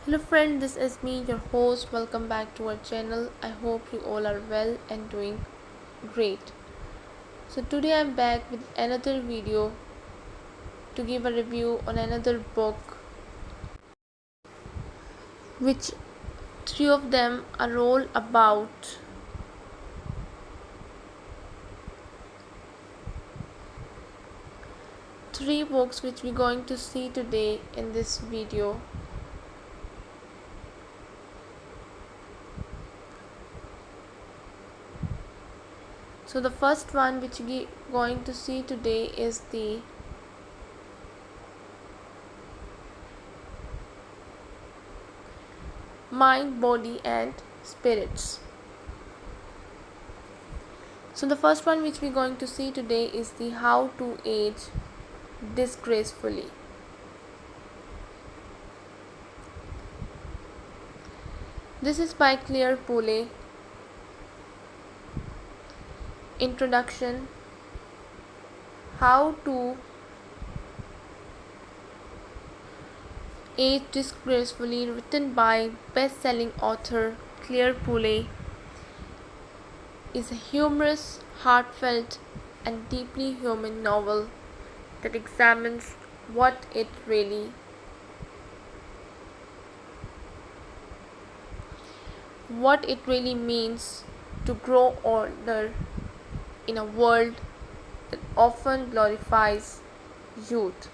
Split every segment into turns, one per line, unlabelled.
Hello friend, this is me, your host. Welcome back to our channel. I hope you all are well and doing great. So today I'm back with another video to give a review on another book, which three of them are all about three books which we're going to see today in this video. So the first one which we're going to see today is the Mind, Body and Spirits. So the first one which we're going to see today is the How to Age Disgracefully. This is by Clare Pooley. Introduction. How to Age Disgracefully, written by best-selling author Clare Pooley, is a humorous, heartfelt, and deeply human novel that examines what it really means to grow older in a world that often glorifies youth.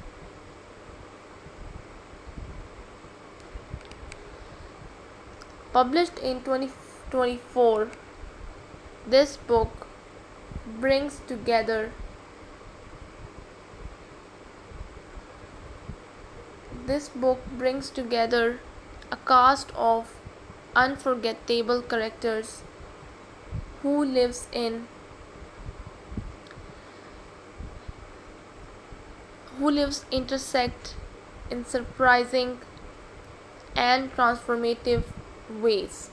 Published in 2024, this book brings together a cast of unforgettable characters who lives intersect in surprising and transformative ways.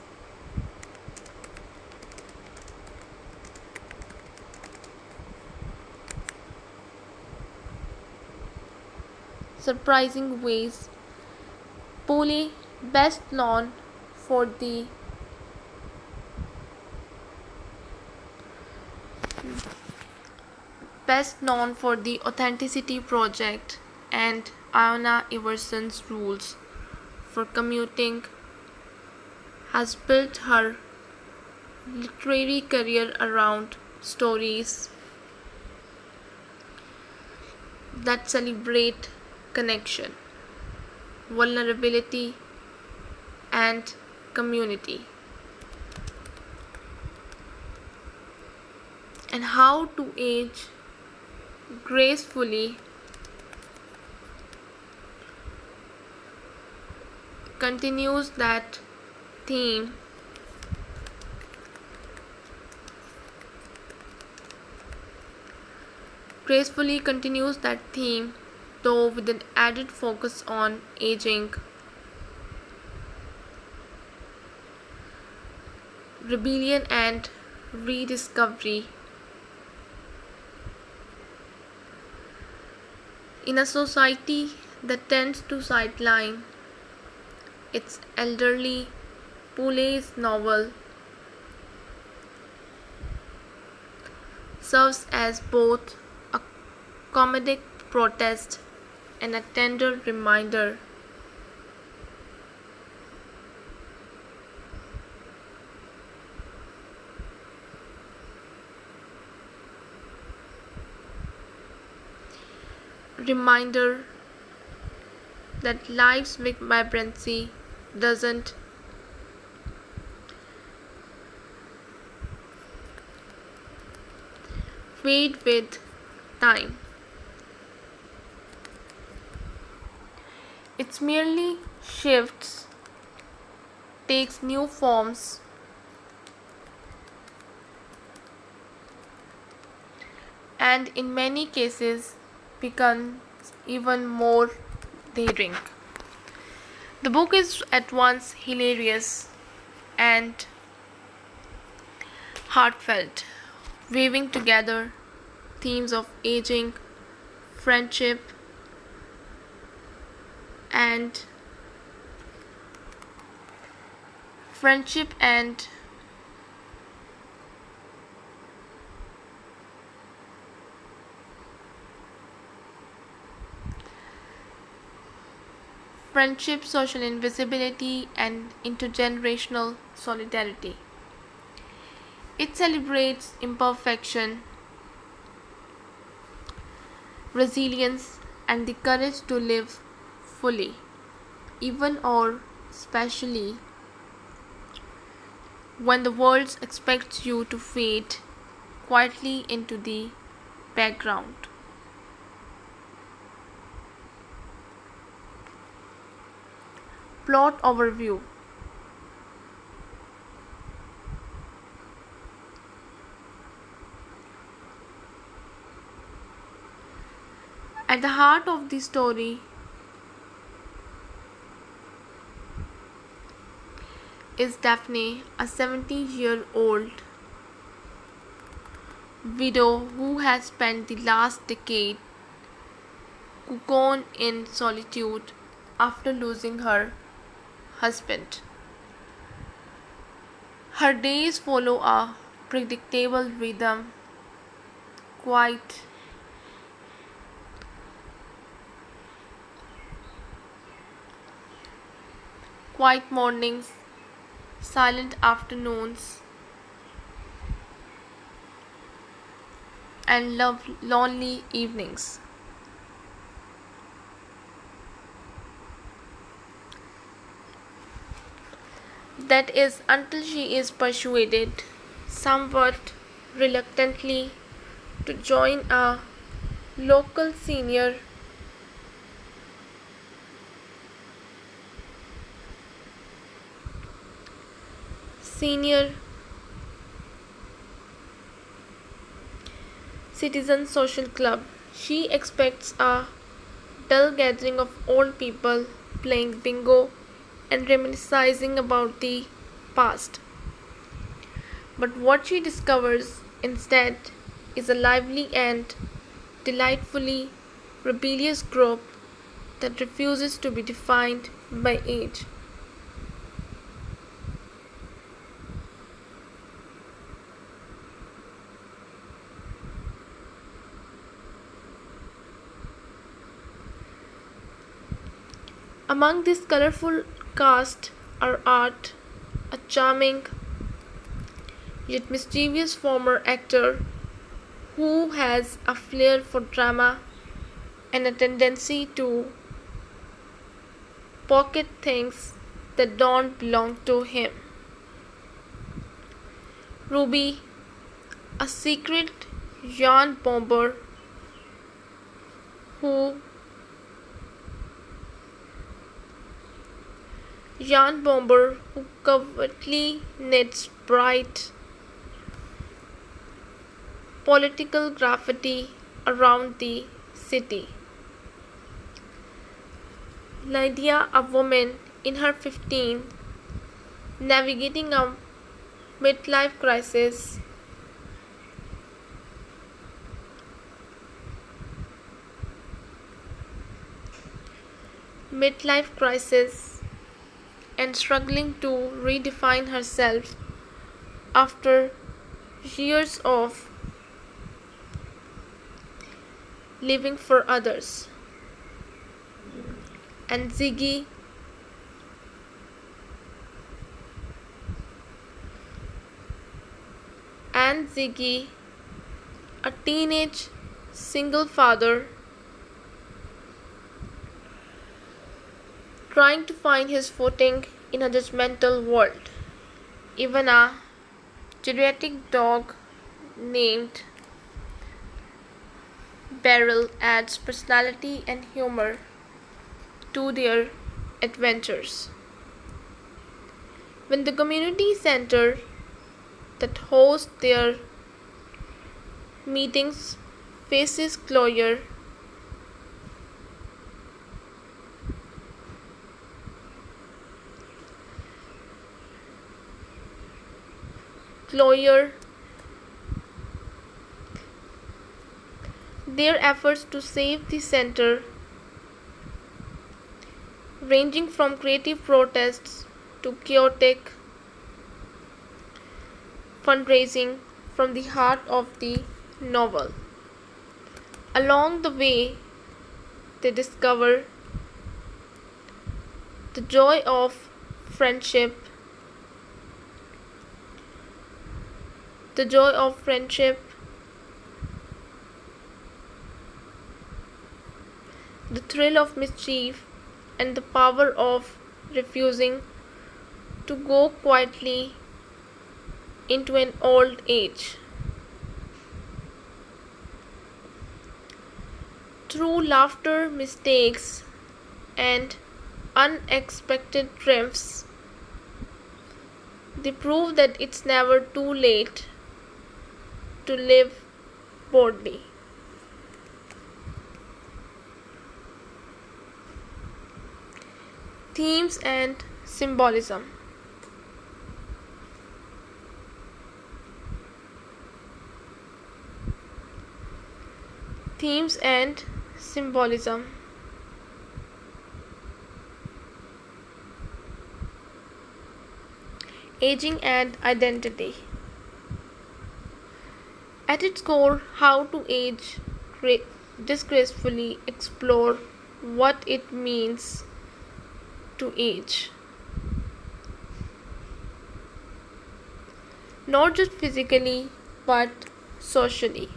Pooley, best known for the Authenticity Project and Iona Iverson's Rules for Commuting, has built her literary career around stories that celebrate connection, vulnerability, and community. And How to Age Gracefully continues that theme though with an added focus on aging, rebellion and rediscovery. In a society that tends to sideline its elderly, Pooley's novel serves as both a comedic protest and a tender reminder that life's vibrancy doesn't fade with time. It merely shifts, takes new forms, and in many cases becomes even more daring. The book is at once hilarious and heartfelt, weaving together themes of aging, friendship, and friendship and social invisibility, and intergenerational solidarity. It celebrates imperfection, resilience, and the courage to live fully, even or especially when the world expects you to fade quietly into the background. Plot overview. At the heart of the story is Daphne, a 70-year-old widow who has spent the last decade cocooned in solitude after losing her husband. Her days follow a predictable rhythm, quiet, quiet mornings, silent afternoons, and lonely evenings. That is until she is persuaded, somewhat reluctantly, to join a local senior citizen social club. She expects a dull gathering of old people playing bingo and reminiscing about the past. But what she discovers instead is a lively and delightfully rebellious group that refuses to be defined by age. Among this colorful cast are Art, a charming yet mischievous former actor who has a flair for drama and a tendency to pocket things that don't belong to him. Ruby, a secret yarn bomber who covertly knits bright political graffiti around the city. Lydia, a woman in her 15s, navigating a midlife crisis. And struggling to redefine herself after years of living for others. And Ziggy, a teenage single father trying to find his footing in a judgmental world. Even a geriatric dog named Beryl adds personality and humor to their adventures. When the community center that hosts their meetings faces closure, their efforts to save the center, ranging from creative protests to chaotic fundraising from the heart of the novel. Along the way, they discover the joy of friendship, the joy of friendship, the thrill of mischief, and the power of refusing to go quietly into an old age. Through laughter, mistakes, and unexpected triumphs, they prove that it's never too late to live boldly. Themes and symbolism. Themes and symbolism. Aging and identity. At its core, How to Age Disgracefully explore what it means to age. Not just physically, but socially.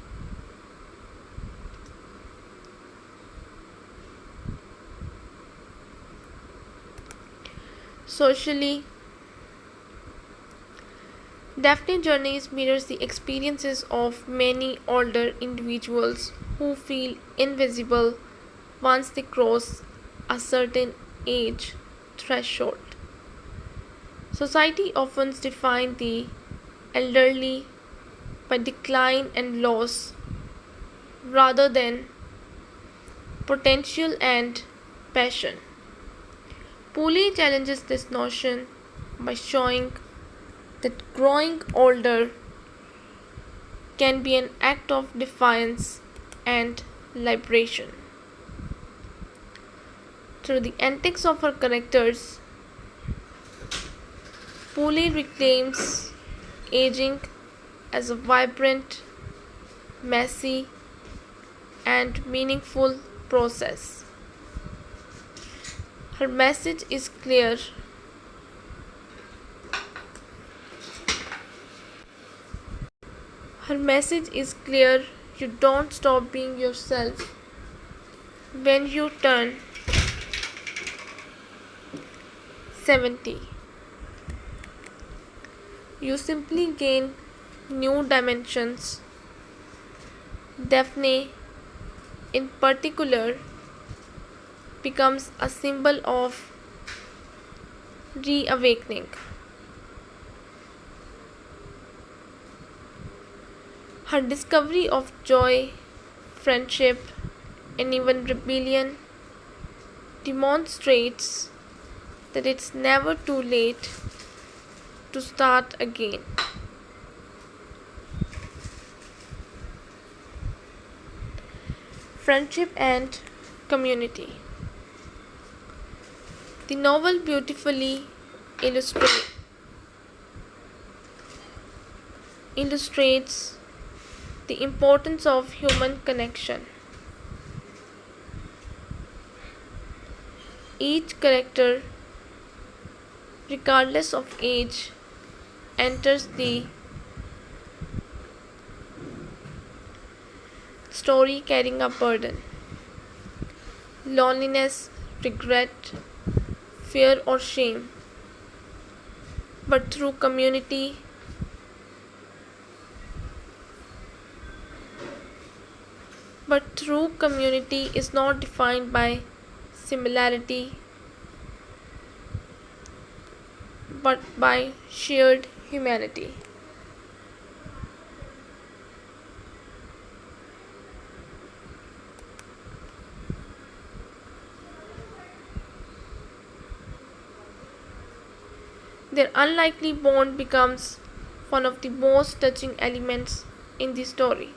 Socially, Daphne Journeys mirrors the experiences of many older individuals who feel invisible once they cross a certain age threshold. Society often defines the elderly by decline and loss rather than potential and passion. Pooley challenges this notion by showing that growing older can be an act of defiance and liberation. Through the antics of her characters, Pooley reclaims aging as a vibrant, messy, and meaningful process. Her message is clear. Her message is clear. You don't stop being yourself when you turn 70. You simply gain new dimensions. Daphne, in particular, becomes a symbol of reawakening. Her discovery of joy, friendship, and even rebellion demonstrates that it's never too late to start again. Friendship and community. The novel beautifully illustrates the importance of human connection. Each character, regardless of age, enters the story carrying a burden: loneliness, regret, fear, or shame. But through community, is not defined by similarity but by shared humanity. Their unlikely bond becomes one of the most touching elements in the story,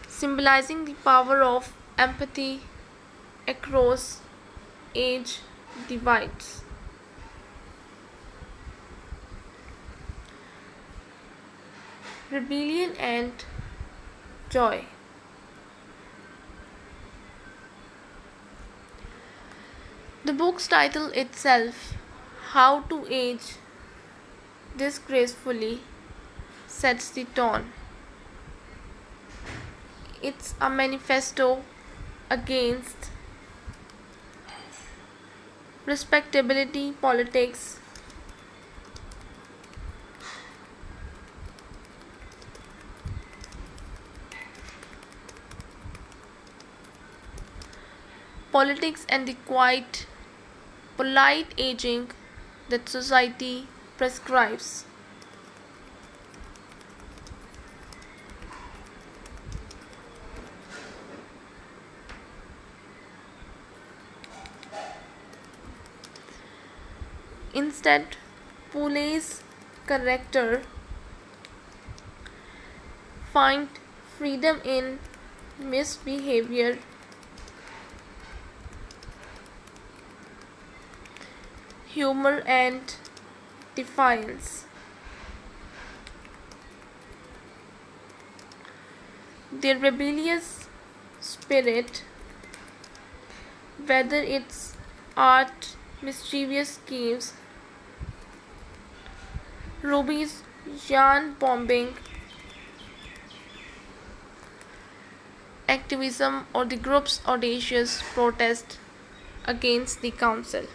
symbolizing the power of empathy across age divides. rebellion and joy. The book's title itself, How to Age Disgracefully, sets the tone. It's a manifesto against respectability politics, and the quiet, polite aging that society prescribes. Instead, Pooley's character finds freedom in misbehavior, humor, and defiance. Their rebellious spirit, whether it's art, mischievous schemes, Ruby's yarn bombing activism, or the group's audacious protest against the council,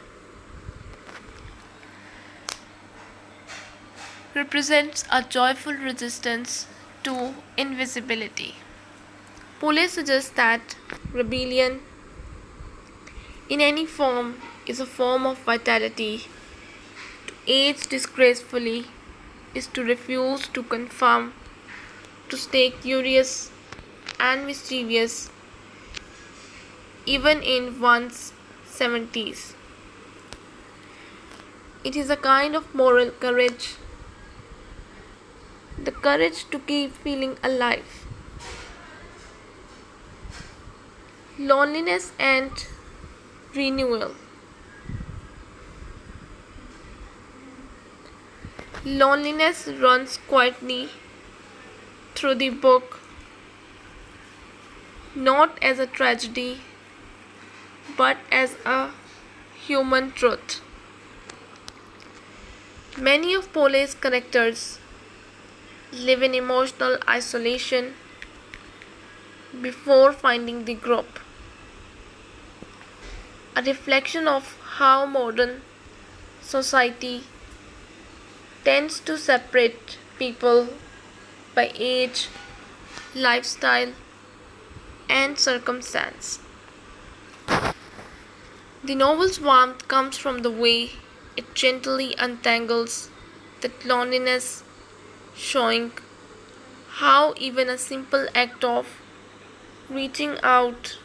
represents a joyful resistance to invisibility. Pooley suggests that rebellion in any form is a form of vitality. To age disgracefully is to refuse to conform, to stay curious and mischievous even in one's 70s. It is a kind of moral courage, the courage to keep feeling alive. Loneliness and renewal. Loneliness runs quietly through the book, not as a tragedy but as a human truth. Many of Pooley's characters live in emotional isolation before finding the group, a reflection of how modern society tends to separate people by age, lifestyle, and circumstance. The novel's warmth comes from the way it gently untangles that loneliness, showing how even a simple act of reaching out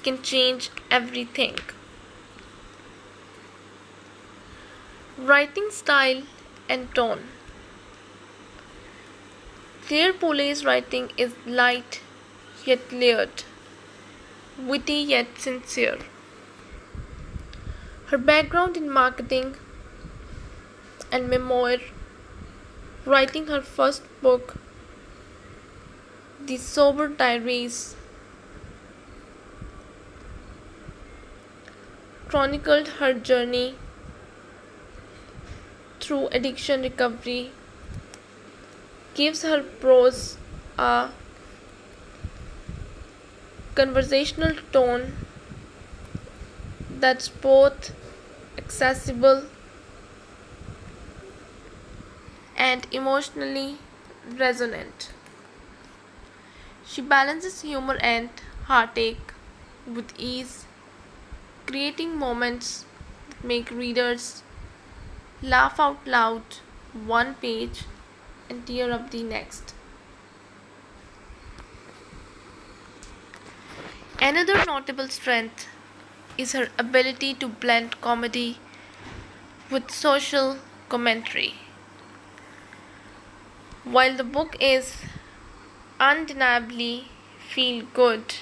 can change everything. Writing style and tone. Clare Pooley's writing is light yet layered, witty yet sincere. Her background in marketing and memoir, writing her first book, The Sober Diaries, chronicled her journey through addiction recovery, gives her prose a conversational tone that's both accessible and emotionally resonant. She balances humor and heartache with ease, creating moments that make readers laugh out loud one page and tear up the next. Another notable strength is her ability to blend comedy with social commentary. While the book is undeniably feel good,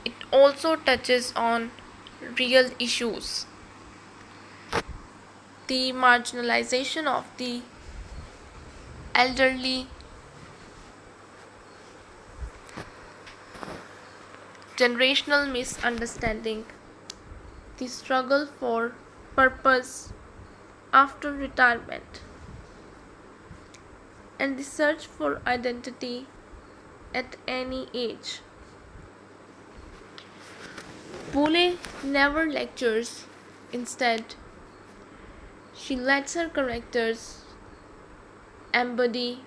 it also touches on real issues. The marginalization of the elderly, generational misunderstanding, the struggle for purpose after retirement, and the search for identity at any age. Pooley never lectures, instead, she lets her characters embody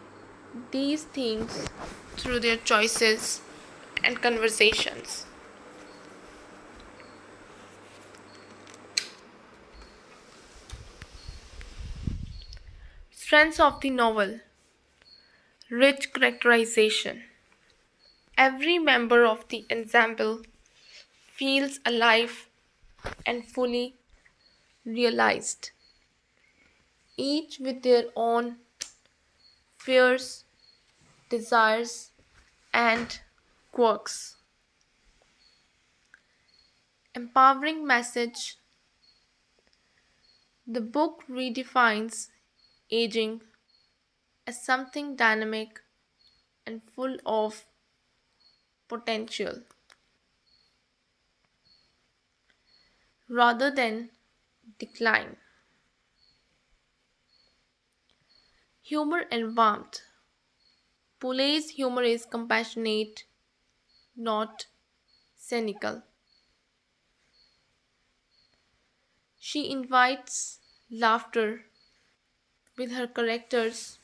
these themes through their choices and conversations. Strengths of the novel: rich characterization. Every member of the ensemble feels alive and fully realized, each with their own fears, desires, and quirks. Empowering message: the book redefines aging as something dynamic and full of potential rather than decline. Humor and warmth. Poulet's humor is compassionate, not cynical. She invites laughter with her characters,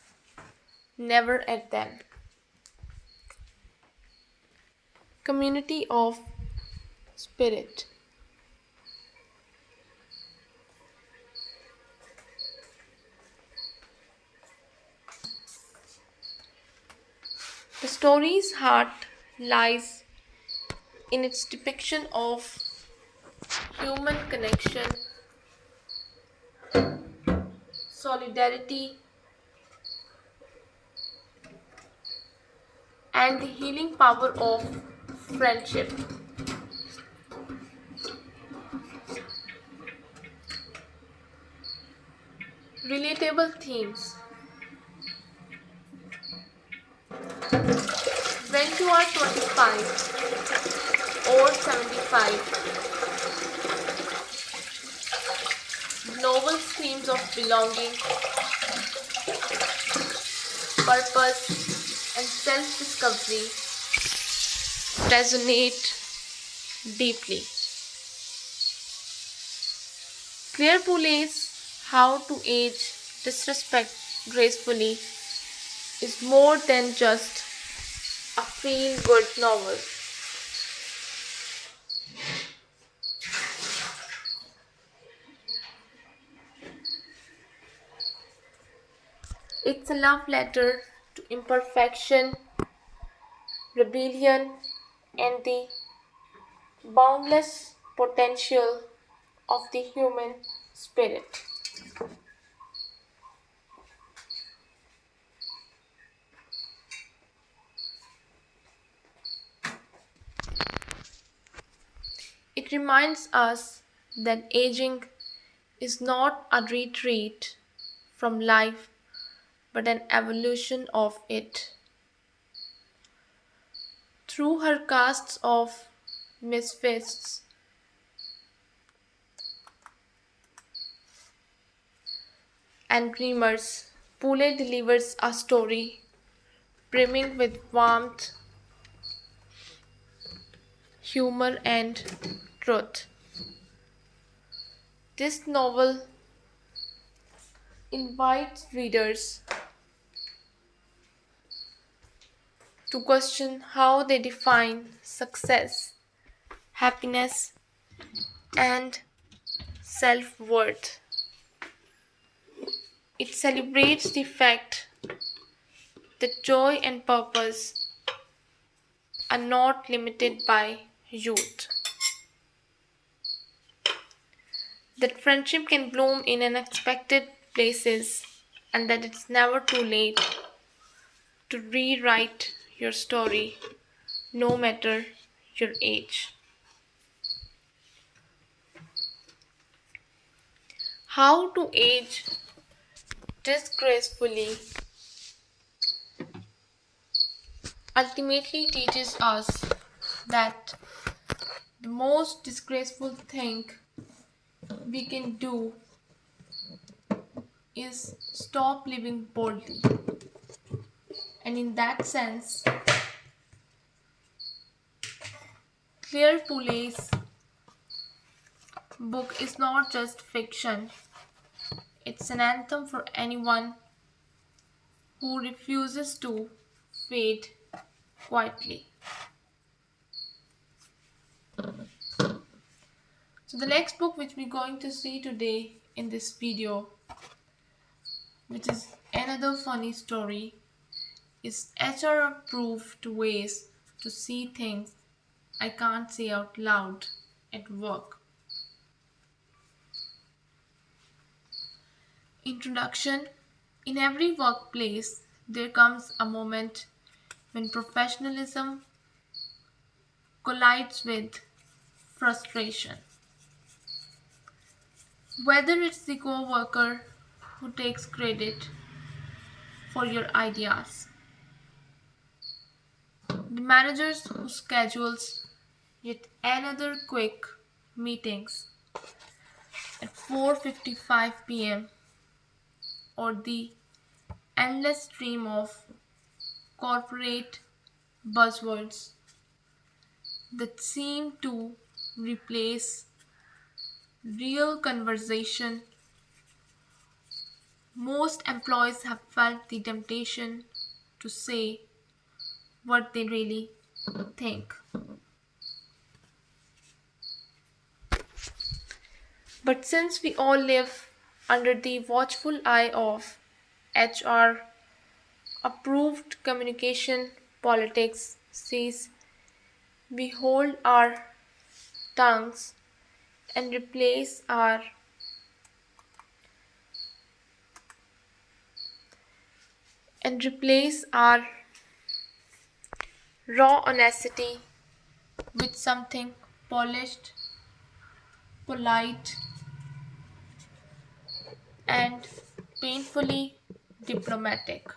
never at them. Community of spirit. The story's heart lies in its depiction of human connection, solidarity, and the healing power of friendship. Relatable themes. When you are 25 or 75, the novel's themes of belonging, purpose, and self discovery resonate deeply. Clare Pooley's How to Age Disrespect Gracefully is more than just a feel good novel. It's a love letter to imperfection, rebellion, and the boundless potential of the human spirit. It reminds us that aging is not a retreat from life but an evolution of it. Through her casts of misfits and dreamers, Pule delivers a story brimming with warmth, humor, and truth. This novel invites readers to question how they define success, happiness, and self worth. It celebrates the fact that joy and purpose are not limited by youth, that friendship can bloom in unexpected places, and that it's never too late to rewrite your story, no matter your age. How to Age Disgracefully ultimately teaches us that the most disgraceful thing we can do is stop living boldly. And in that sense, Clare Pooley's book is not just fiction, it's an anthem for anyone who refuses to fade quietly. So, the next book which we're going to see today in this video, which is another funny story, is HR approved ways to see things I can't say out loud at work. Introduction. In every workplace, there comes a moment when professionalism collides with frustration. Whether it's the co-worker who takes credit for your ideas, the managers who schedules yet another quick meetings at 4:55 p.m., or the endless stream of corporate buzzwords that seem to replace real conversation, most employees have felt the temptation to say what they really think. But since we all live under the watchful eye of HR, approved communication politics says we hold our tongues and replace our raw honesty with something polished, polite, and painfully diplomatic.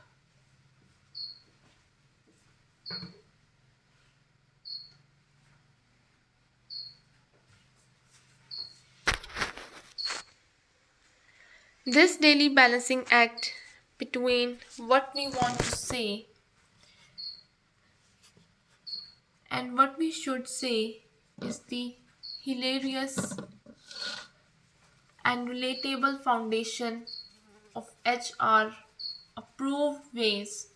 This daily balancing act between what we want to say and what we should say is the hilarious and relatable foundation of HR approved ways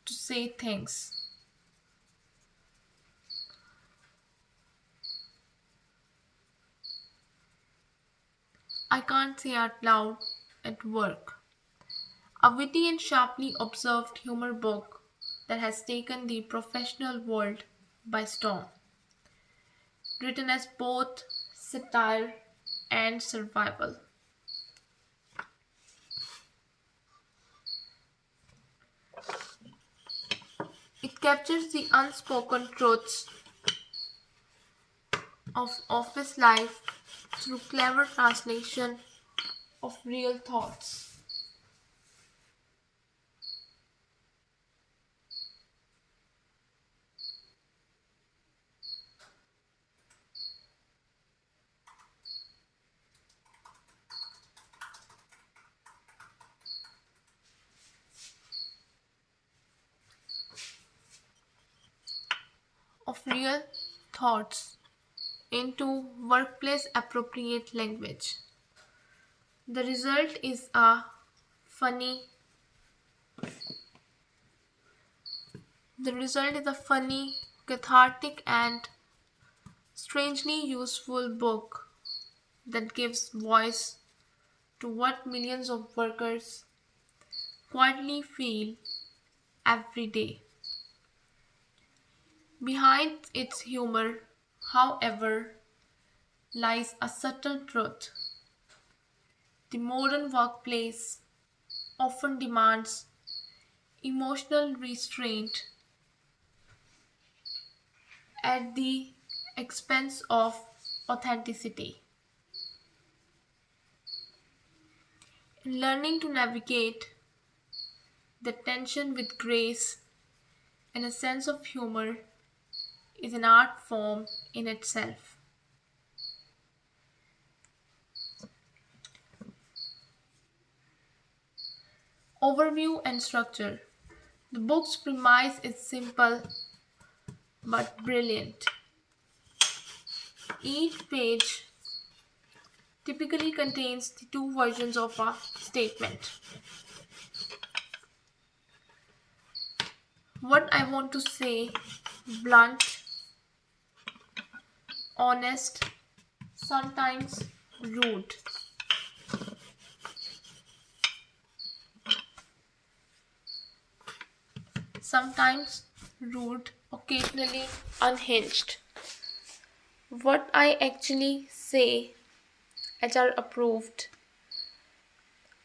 to say things. I can't say out loud at work. A witty and sharply observed humor book that has taken the professional world by storm, written as both satire and survival. It captures the unspoken truths of office life through clever translation of real thoughts. Of real thoughts into workplace appropriate language. The result is funny a funny, cathartic and strangely useful book that gives voice to what millions of workers quietly feel every day. Behind its humor, however, lies a subtle truth. The modern workplace often demands emotional restraint at the expense of authenticity. In learning to navigate the tension with grace, and a sense of humor is an art form in itself. Overview and structure. The book's premise is simple but brilliant. Each page typically contains the two versions of a statement. What I want to say: blunt, honest, sometimes rude. Sometimes rude, occasionally unhinged. What I actually say: HR approved,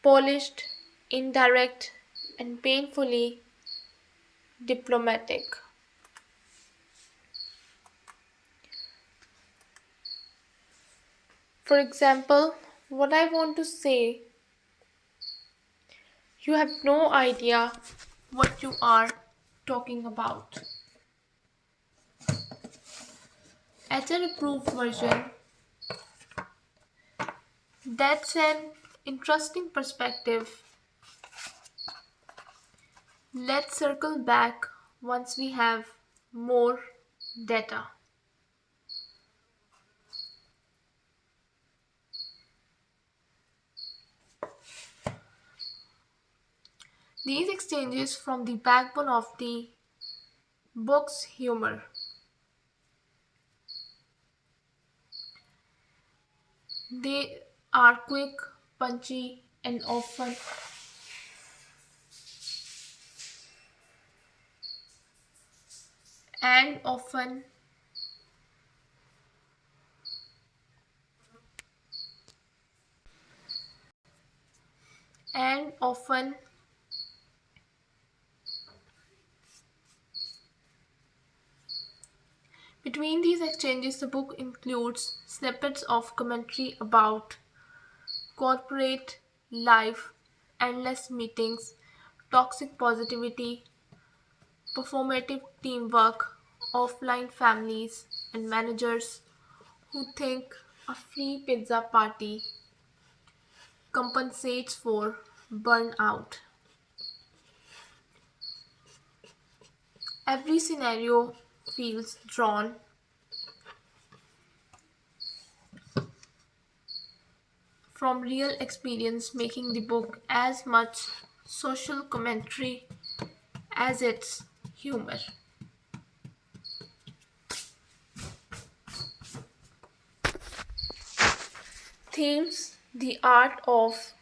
polished, indirect, and painfully diplomatic. For example, what I want to say: you have no idea what you are talking about. HR approved version. That's an interesting perspective. Let's circle back once we have more data. These exchanges form the backbone of the book's humor. They are quick, punchy, and often between these exchanges the book includes snippets of commentary about corporate life, endless meetings, toxic positivity, performative teamwork, offline families, and managers who think a free pizza party compensates for burnout. Every scenario feels drawn from real experience, making the book as much social commentary as its humor. Themes: the art of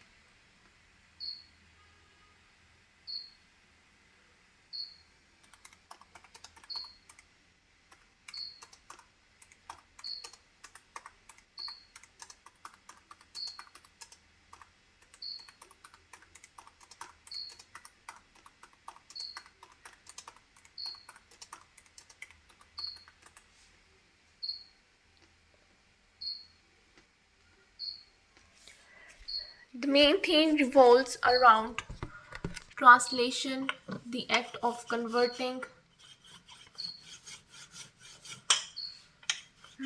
the main theme revolves around translation, the act of converting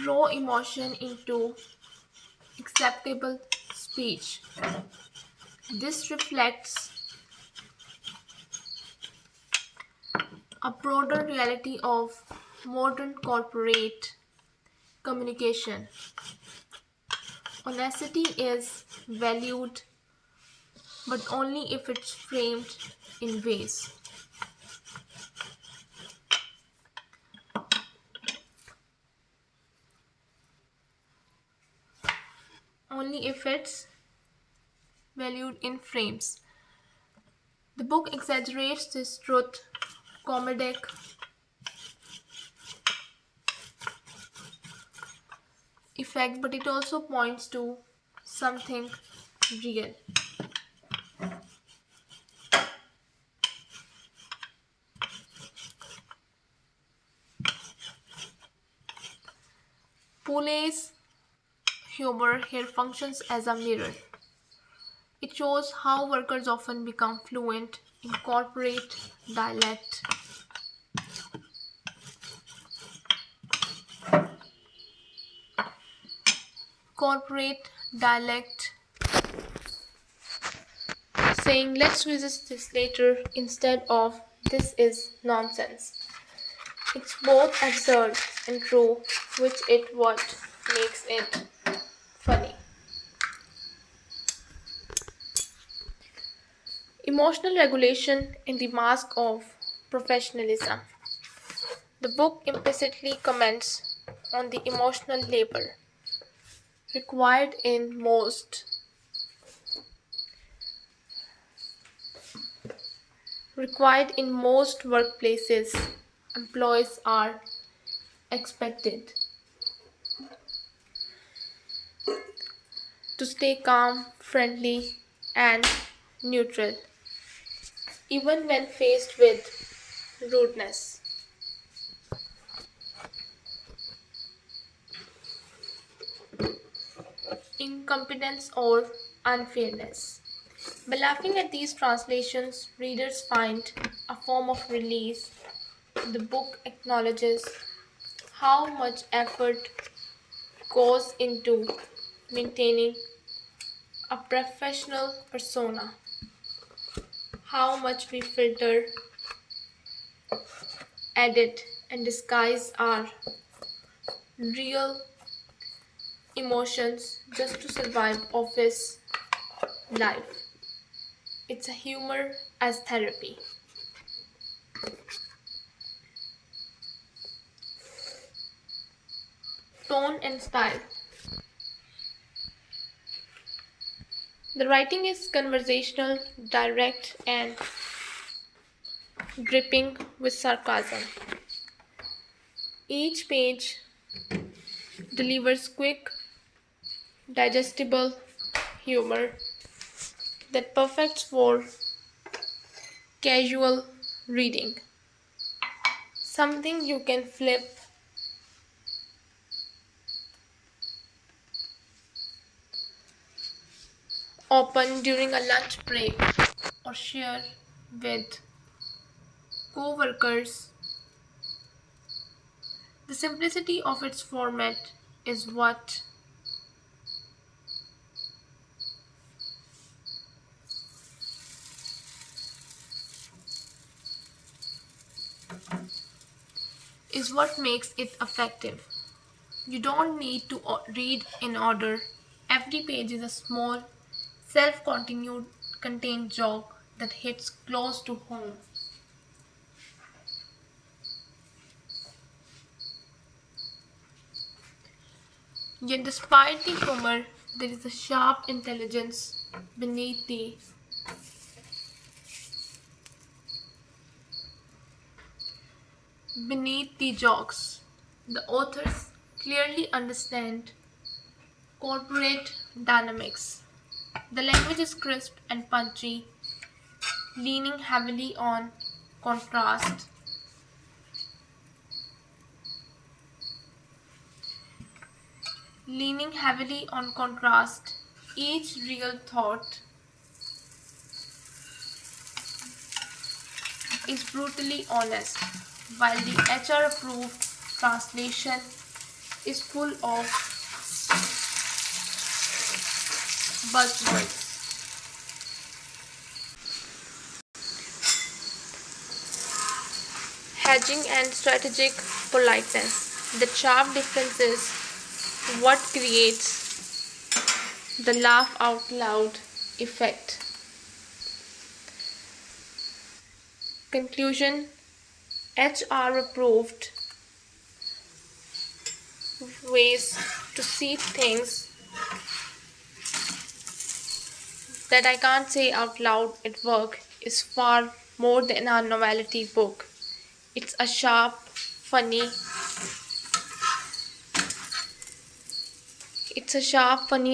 raw emotion into acceptable speech. This reflects a broader reality of modern corporate communication. Honesty is valued, but only if it's framed in ways. Only if it's valued in frames. The book exaggerates this truth, comedic effect, but it also points to something real. Pooley's humor here functions as a mirror. It shows how workers often become fluent in corporate dialect corporate dialect, saying let's visit this later instead of this is nonsense. It's both absurd and true, which is what makes it funny. Emotional regulation in the mask of professionalism. The book implicitly comments on the emotional labor required in most workplaces. Employees are expected to stay calm, friendly, and neutral, even when faced with rudeness, incompetence, or unfairness. By laughing at these translations, readers find a form of release. The book acknowledges how much effort goes into maintaining a professional persona, how much we filter, edit, and disguise our real emotions just to survive office life. It's a humor as therapy. Tone and style. The writing is conversational, direct, and dripping with sarcasm. Each page delivers quick, digestible humor that perfects for casual reading. Something you can flip open during a lunch break or share with co-workers. The simplicity of its format is what makes it effective. You don't need to read in order. Every page is a small, contained joke that hits close to home. Yet, despite the humor, there is a sharp intelligence beneath the jokes. The authors clearly understand corporate dynamics. The language is crisp and punchy, leaning heavily on contrast. Leaning heavily on contrast, each real thought is brutally honest, while the HR approved translation is full of buzzwords. Hedging and strategic politeness. The sharp difference is what creates the laugh out loud effect. Conclusion. HR approved ways to see things that I can't say out loud at work is far more than a novelty book. It's a sharp, funny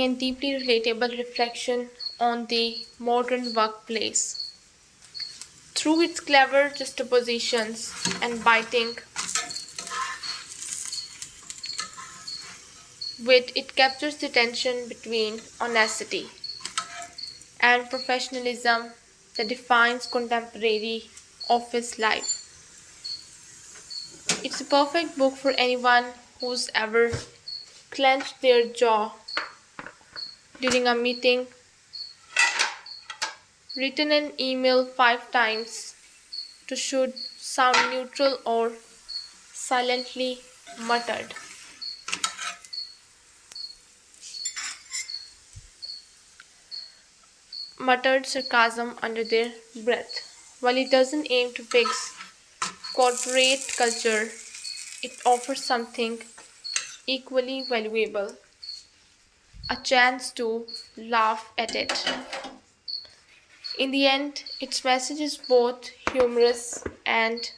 and deeply relatable reflection on the modern workplace. Through its clever juxtapositions and biting wit, it captures the tension between honesty and professionalism that defines contemporary office life. It's a perfect book for anyone who's ever clenched their jaw during a meeting, written an email 5 times to should sound neutral or silently muttered. Muttered sarcasm under their breath. While it doesn't aim to fix corporate culture, it offers something equally valuable, a chance to laugh at it. In the end, its message is both humorous and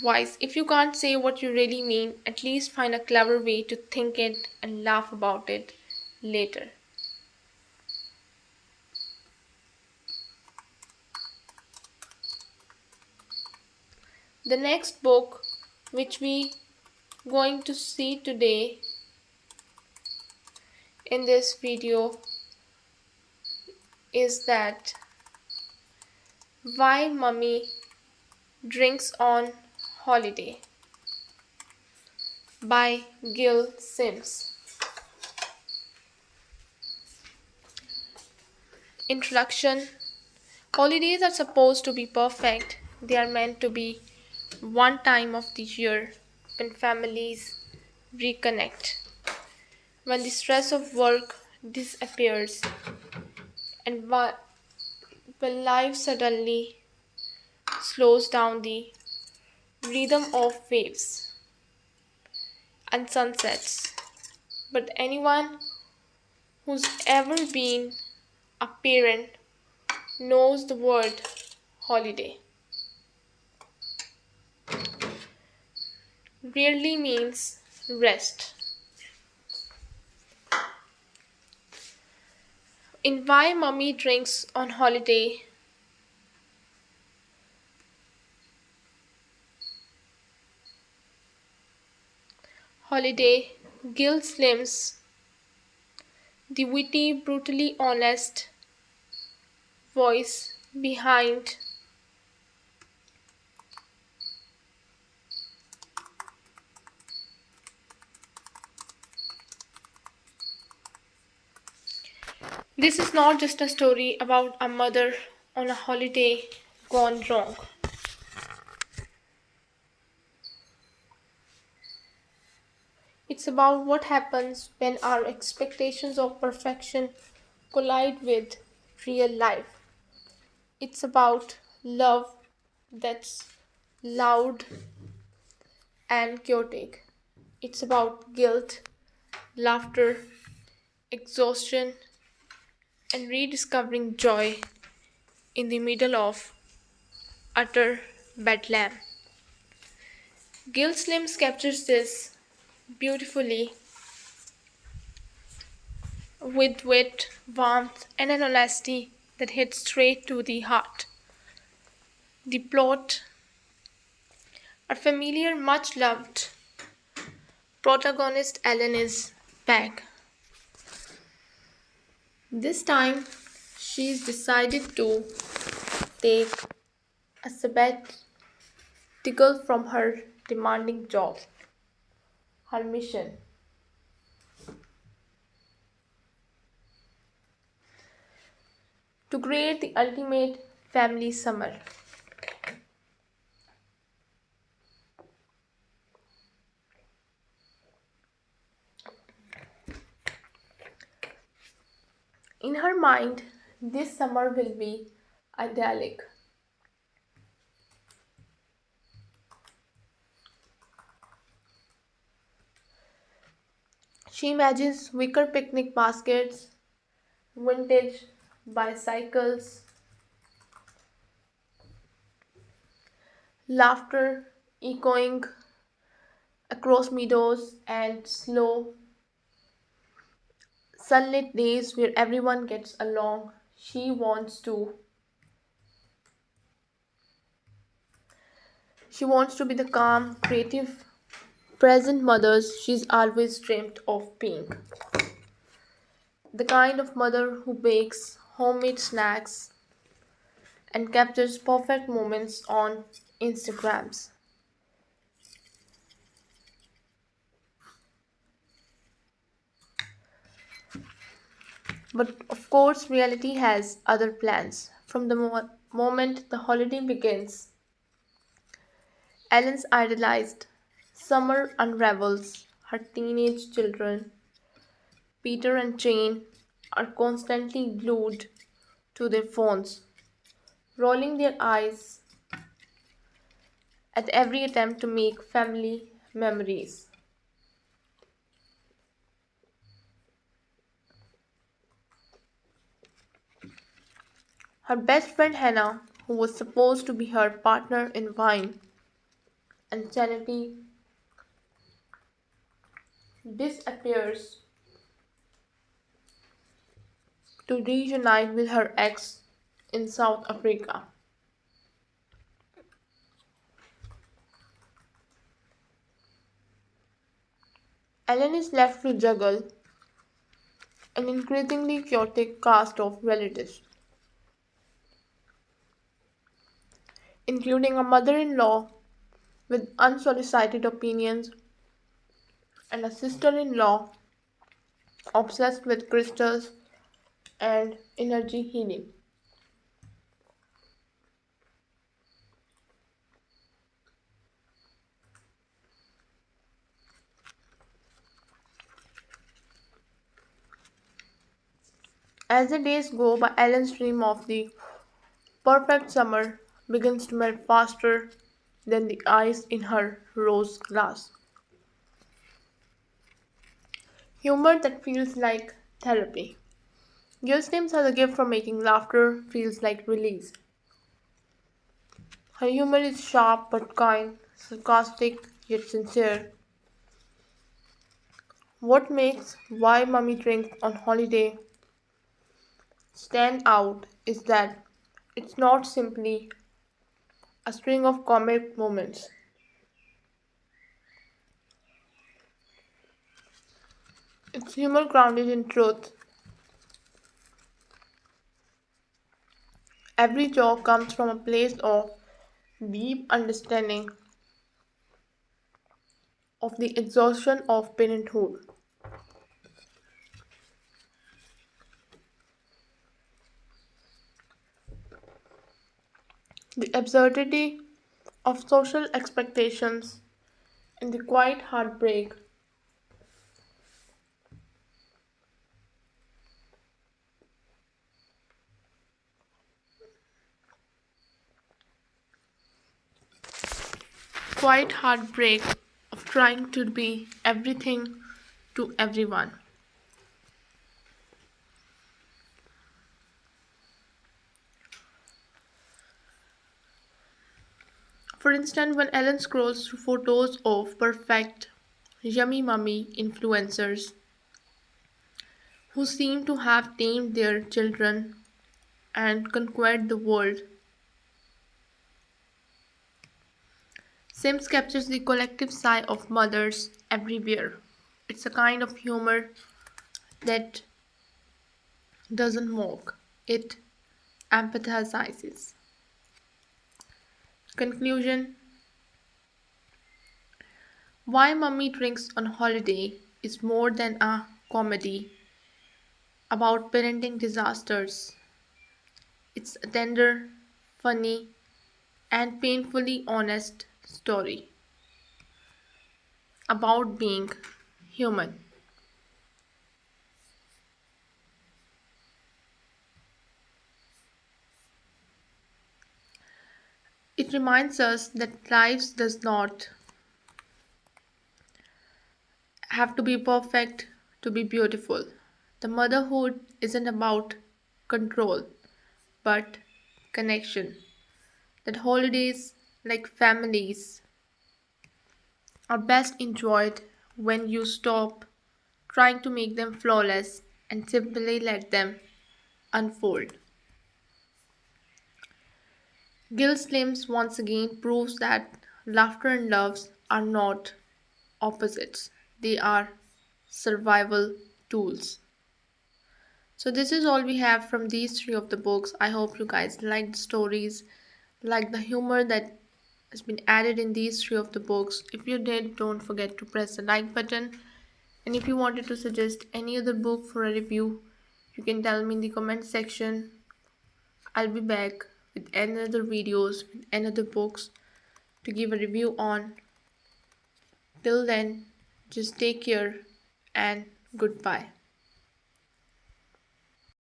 wise. If you can't say what you really mean, at least find a clever way to think it and laugh about it later. The next book which we going to see today in this video is that Why Mummy Drinks on Holiday by Gil Sims. Introduction. Holidays are supposed to be perfect. They are meant to be one time of the year when families reconnect, when the stress of work disappears, and when life suddenly slows down. The rhythm of waves and sunsets. But anyone who's ever been a parent knows the word holiday rarely means rest. In Why Mummy Drinks on Holiday, Gil Slim's the witty, brutally honest voice behind this is not just a story about a mother on a holiday gone wrong. It's about what happens when our expectations of perfection collide with real life. It's about love that's loud and chaotic. It's about guilt, laughter, exhaustion, and rediscovering joy in the middle of utter bedlam. Gil Slims captures this beautifully with wit, warmth, and an honesty that hits straight to the heart. The plot: our familiar, much loved protagonist Ellen is back. This time, she's decided to take a sabbatical from her demanding job. Her mission: to create the ultimate family summer. In her mind, this summer will be idyllic. She imagines wicker picnic baskets, vintage bicycles, laughter echoing across meadows, and slow, sunlit days where everyone gets along. She wants to be the calm, creative, present mothers she's always dreamt of being. The kind of mother who bakes homemade snacks and captures perfect moments on Instagrams. But of course, reality has other plans. From the moment the holiday begins, Ellen's idolized summer unravels. Her teenage children, Peter and Jane, are constantly glued to their phones, rolling their eyes at every attempt to make family memories. Her best friend Hannah, who was supposed to be her partner in wine and sanity, disappears to reunite with her ex in South Africa. Ellen is left to juggle an increasingly chaotic cast of relatives, including a mother in law with unsolicited opinions and a sister in law obsessed with crystals and energy healing. As the days go by, Ellen's dream of the perfect summer begins to melt faster than the ice in her rose glass. Humor that feels like therapy. Gil's names has a gift for making laughter feels like release. Her humor is sharp but kind, sarcastic yet sincere. What makes Why Mummy Drinks on Holiday stand out is that it's not simply a string of comic moments. It's humor grounded in truth. Every joke comes from a place of deep understanding of the exhaustion of parenthood. The absurdity of social expectations and the quiet heartbreak. Quiet heartbreak of trying to be everything to everyone. For instance, when Ellen scrolls through photos of perfect, yummy mummy influencers who seem to have tamed their children and conquered the world, Sims captures the collective sigh of mothers everywhere. It's a kind of humor that doesn't mock, it empathizes. Conclusion: Why Mummy Drinks on Holiday is more than a comedy about parenting disasters. It's a tender, funny, and painfully honest story about being human. It reminds us that life does not have to be perfect to be beautiful. The motherhood isn't about control, but connection. That holidays, like families, are best enjoyed when you stop trying to make them flawless and simply let them unfold. Gil Slims once again proves that laughter and loves are not opposites, they are survival tools. So this is all we have from these three of the books. I hope you guys like the stories, like the humor that has been added in these three of the books. If you did, don't forget to press the like button. And if you wanted to suggest any other book for a review, you can tell me in the comment section. I'll be back with another videos, with another books to give a review on. Till then, just take care and goodbye.